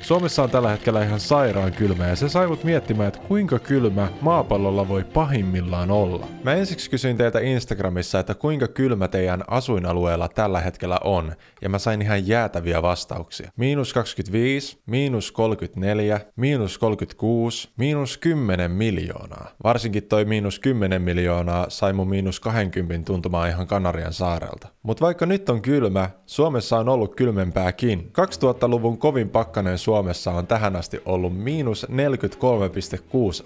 Suomessa on tällä hetkellä ihan sairaan kylmä ja se sai mut miettimään, että kuinka kylmä maapallolla voi pahimmillaan olla. Mä ensiksi kysyin teiltä Instagramissa, että kuinka kylmä teidän asuinalueella tällä hetkellä on, ja mä sain ihan jäätäviä vastauksia. -25, -34, -36, -10 miljoonaa. Varsinkin toi -10 miljoonaa sai mun -20 tuntumaan ihan Kanarian saarelta. Mut vaikka nyt on kylmä, Suomessa on ollut kylmempääkin. 2000-luvun kovin pakkanen Suomessa on tähän asti ollut -43,6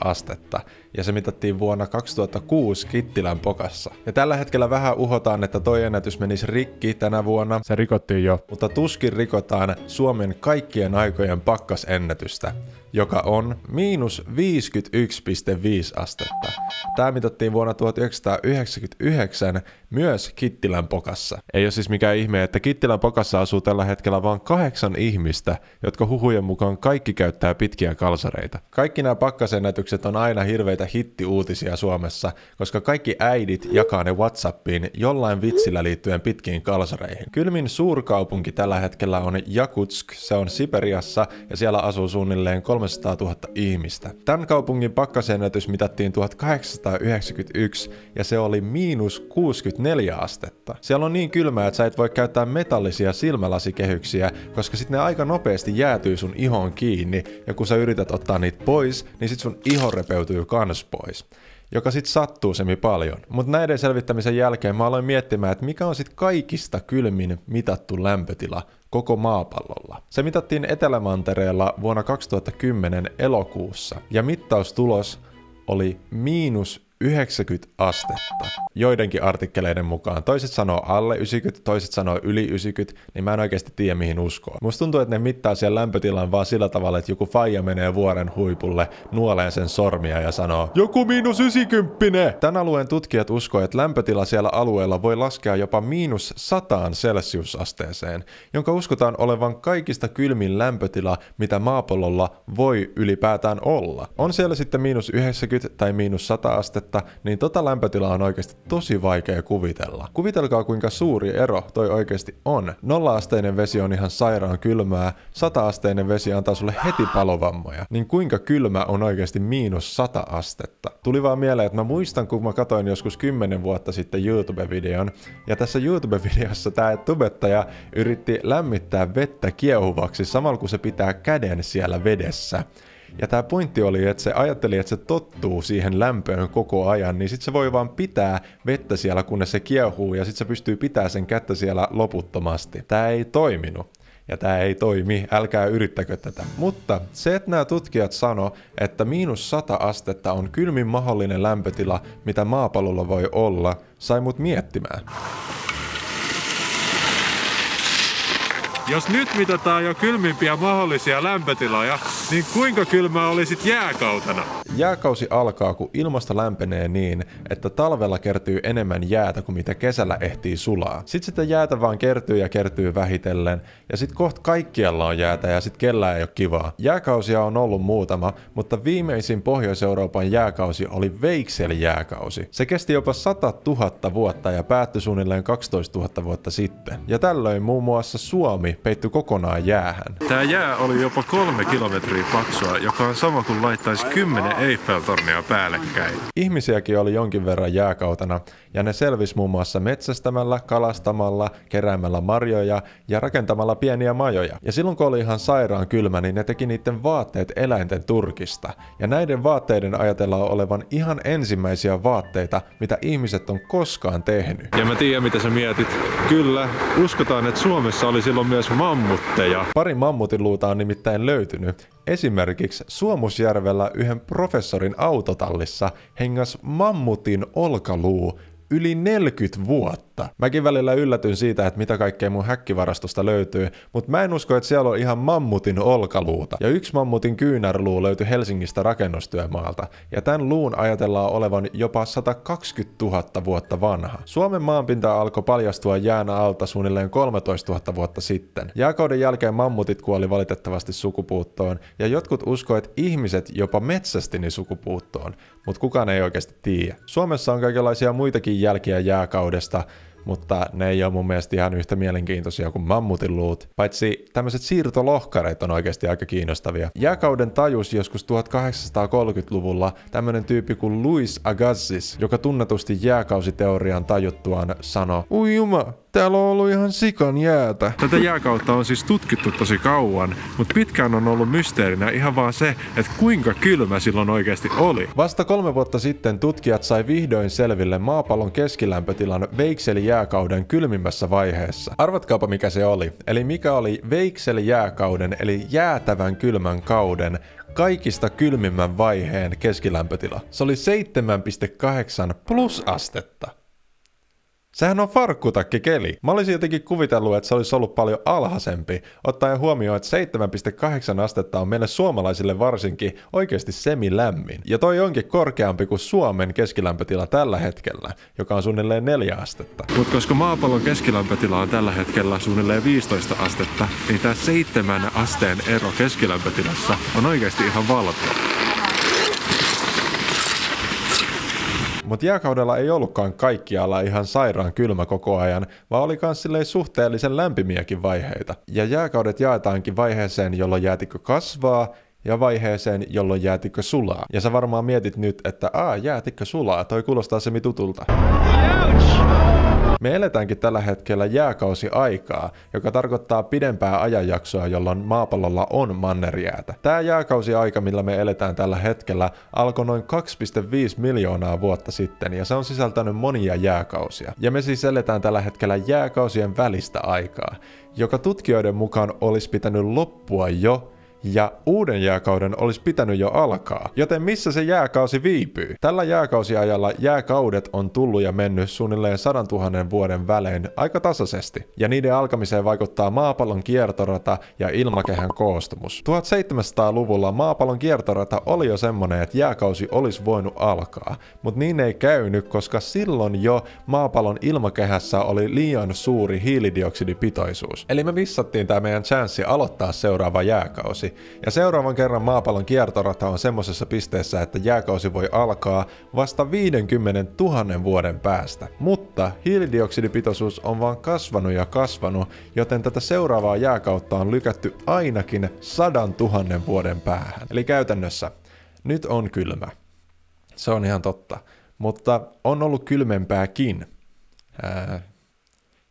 astetta, ja se mitattiin vuonna 2006 Kittilän Pokassa. Ja tällä hetkellä vähän uhotaan, että toi ennätys menisi rikki tänä vuonna. Se rikottiin jo. Mutta tuskin rikotaan Suomen kaikkien aikojen pakkasennätystä, joka on -51,5 astetta. Tää mitattiin vuonna 1999 myös Kittilän Pokassa. Ei ole siis mikään ihme, että Kittilän Pokassa asuu tällä hetkellä vain 8 ihmistä, jotka huhujen mukaan kaikki käyttää pitkiä kalsareita. Kaikki nämä pakkasennätykset on aina hirveitä hittiuutisia Suomessa, koska kaikki äidit jakaa ne WhatsAppiin jollain vitsillä liittyen pitkiin kalsareihin. Kylmin suurkaupunki tällä hetkellä on Jakutsk, se on Siperiassa ja siellä asuu suunnilleen 300 000 ihmistä. Tämän kaupungin pakkasennätys mitattiin 1891 ja se oli -64 astetta. Siellä on niin kylmää, että sä et voi käyttää metallisia silmälasikehyksiä, koska sit ne aika nopeasti jäätyy sun ihoon kiinni ja kun sä yrität ottaa niitä pois, niin sit sun iho repeytyy kans pois. Joka sit sattuu semi paljon. Mutta näiden selvittämisen jälkeen mä aloin miettimään, että mikä on sit kaikista kylmin mitattu lämpötila koko maapallolla. Se mitattiin Etelämantereella vuonna 2010 elokuussa ja mittaustulos oli -90 astetta. Joidenkin artikkeleiden mukaan. Toiset sanoo alle 90, toiset sanoo yli 90, niin mä en oikeasti tiedä mihin uskoa. Musta tuntuu, että ne mittaa siellä lämpötilan vaan sillä tavalla, että joku faija menee vuoren huipulle, nuoleen sen sormia ja sanoo joku -90! Tän alueen tutkijat uskoo, että lämpötila siellä alueella voi laskea jopa -100 celsiusasteeseen, jonka uskotaan olevan kaikista kylmin lämpötila, mitä maapallolla voi ylipäätään olla. On siellä sitten -90 tai -100 astetta, niin tota lämpötilaa on oikeasti tosi vaikea kuvitella. Kuvitelkaa kuinka suuri ero toi oikeasti on. 0-asteinen vesi on ihan sairaan kylmää, 100-asteinen vesi antaa sulle heti palovammoja. Niin kuinka kylmä on oikeasti -100 astetta? Tuli vaan mieleen, että mä muistan kun mä katsoin joskus 10 vuotta sitten YouTube-videon, ja tässä YouTube-videossa tää tubettaja yritti lämmittää vettä kiehuvaksi samalla kun se pitää käden siellä vedessä. Ja tää pointti oli, että se ajatteli, että se tottuu siihen lämpöön koko ajan, niin sit se voi vaan pitää vettä siellä, kunnes se kiehuu, ja sit se pystyy pitämään sen kättä siellä loputtomasti. Tää ei toiminut. Ja tää ei toimi, älkää yrittäkö tätä. Mutta se, että nämä tutkijat sano, että -100 astetta on kylmin mahdollinen lämpötila, mitä maapallolla voi olla, sai mut miettimään. Jos nyt mitataan jo kylmimpiä mahdollisia lämpötiloja, niin kuinka kylmää olisit jääkautena? Jääkausi alkaa, kun ilmasto lämpenee niin, että talvella kertyy enemmän jäätä kuin mitä kesällä ehtii sulaa. Sitten sitä jäätä vaan kertyy vähitellen, ja sit kohta kaikkialla on jäätä ja sit kellään ei ole kivaa. Jääkausia on ollut muutama, mutta viimeisin Pohjois-Euroopan jääkausi oli Weichsel-jääkausi. Se kesti jopa 100 000 vuotta ja päättyi suunnilleen 12 000 vuotta sitten. Ja tällöin muun muassa Suomi peittyi kokonaan jäähän. Tää jää oli jopa 3 kilometriä paksua, joka on sama kuin laittaisi 10 Eiffel-tornia päällekkäin. Ihmisiäkin oli jonkin verran jääkautena, ja ne selvisi muun muassa metsästämällä, kalastamalla, keräämällä marjoja ja rakentamalla pieniä majoja. Ja silloin kun oli ihan sairaan kylmä, niin ne teki niiden vaatteet eläinten turkista. Ja näiden vaatteiden ajatellaan olevan ihan ensimmäisiä vaatteita, mitä ihmiset on koskaan tehnyt. Ja mä tiedän mitä sä mietit. Kyllä, uskotaan, että Suomessa oli silloin myös mammutteja. Pari mammutinluuta on nimittäin löytynyt. Esimerkiksi Suomusjärvellä yhden professorin autotallissa hengas mammutin olkaluu yli 40 vuotta. Mäkin välillä yllätyn siitä, että mitä kaikkea mun häkkivarastosta löytyy, mutta mä en usko, että siellä on ihan mammutin olkaluuta. Ja yksi mammutin kyynärluu löytyi Helsingistä rakennustyömaalta, ja tämän luun ajatellaan olevan jopa 120 000 vuotta vanha. Suomen maanpinta alkoi paljastua jään alta suunnilleen 13 000 vuotta sitten. Jääkauden jälkeen mammutit kuoli valitettavasti sukupuuttoon, ja jotkut uskoo, että ihmiset jopa metsästi ne sukupuuttoon, mutta kukaan ei oikeasti tiedä. Suomessa on kaikenlaisia muitakin jälkiä jääkaudesta, mutta ne ei ole mun mielestä ihan yhtä mielenkiintoisia kuin mammutin luut. Paitsi tämmöiset siirtolohkareet on oikeasti aika kiinnostavia. Jääkauden tajus joskus 1830-luvulla tämmönen tyyppi kuin Louis Agassiz, joka tunnetusti jääkausiteorian tajuttuaan sanoi, "Ui juma, täällä on ollut ihan sikan jäätä." Tätä jääkautta on siis tutkittu tosi kauan, mutta pitkään on ollut mysteerinä ihan vaan se, että kuinka kylmä silloin oikeasti oli. Vasta 3 vuotta sitten tutkijat sai vihdoin selville maapallon keskilämpötilan Weichsel-jääkauden kylmimmässä vaiheessa. Arvatkaapa mikä se oli. Eli mikä oli Weichsel-jääkauden eli jäätävän kylmän kauden kaikista kylmimmän vaiheen keskilämpötila. Se oli 7,8 plusastetta. Sehän on farkkutakkikeli. Mä olisin jotenkin kuvitellut, että se olisi ollut paljon alhaisempi, ottaen huomioon, että 7,8 astetta on meille suomalaisille varsinkin oikeasti semilämmin. Ja toi onkin korkeampi kuin Suomen keskilämpötila tällä hetkellä, joka on suunnilleen 4 astetta. Mutta koska maapallon keskilämpötila on tällä hetkellä suunnilleen 15 astetta, niin tää 7 asteen ero keskilämpötilassa on oikeasti ihan valtava. Mutta jääkaudella ei ollutkaan kaikkialla ihan sairaan kylmä koko ajan, vaan oli kans silleen suhteellisen lämpimiäkin vaiheita. Ja jääkaudet jaetaankin vaiheeseen, jolloin jäätikkö kasvaa, ja vaiheeseen, jolloin jäätikkö sulaa. Ja sä varmaan mietit nyt, että jäätikkö sulaa, toi kuulostaa semitutulta. Me eletäänkin tällä hetkellä jääkausiaikaa, joka tarkoittaa pidempää ajanjaksoa, jolloin maapallolla on mannerjäätä. Tää jääkausiaika, millä me eletään tällä hetkellä, alkoi noin 2,5 miljoonaa vuotta sitten, ja se on sisältänyt monia jääkausia. Ja me siis eletään tällä hetkellä jääkausien välistä aikaa, joka tutkijoiden mukaan olisi pitänyt loppua jo, ja uuden jääkauden olisi pitänyt jo alkaa. Joten missä se jääkausi viipyy? Tällä jääkausiajalla jääkaudet on tullut ja mennyt suunnilleen 100 000 vuoden välein aika tasaisesti. Ja niiden alkamiseen vaikuttaa maapallon kiertorata ja ilmakehän koostumus. 1700-luvulla maapallon kiertorata oli jo semmonen, että jääkausi olisi voinut alkaa. Mutta niin ei käynyt, koska silloin jo maapallon ilmakehässä oli liian suuri hiilidioksidipitoisuus. Eli me missattiin tää meidän chanssi aloittaa seuraava jääkausi. Ja seuraavan kerran maapallon kiertorata on semmosessa pisteessä, että jääkausi voi alkaa vasta 50 000 vuoden päästä. Mutta hiilidioksidipitoisuus on vaan kasvanut ja kasvanut, joten tätä seuraavaa jääkautta on lykätty ainakin 100 000 vuoden päähän. Eli käytännössä nyt on kylmä. Se on ihan totta. Mutta on ollut kylmempääkin,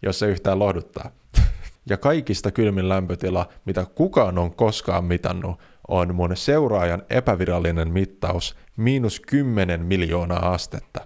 jos se yhtään lohduttaa. Ja kaikista kylmin lämpötila, mitä kukaan on koskaan mitannut, on mun seuraajan epävirallinen mittaus -10 miljoonaa astetta.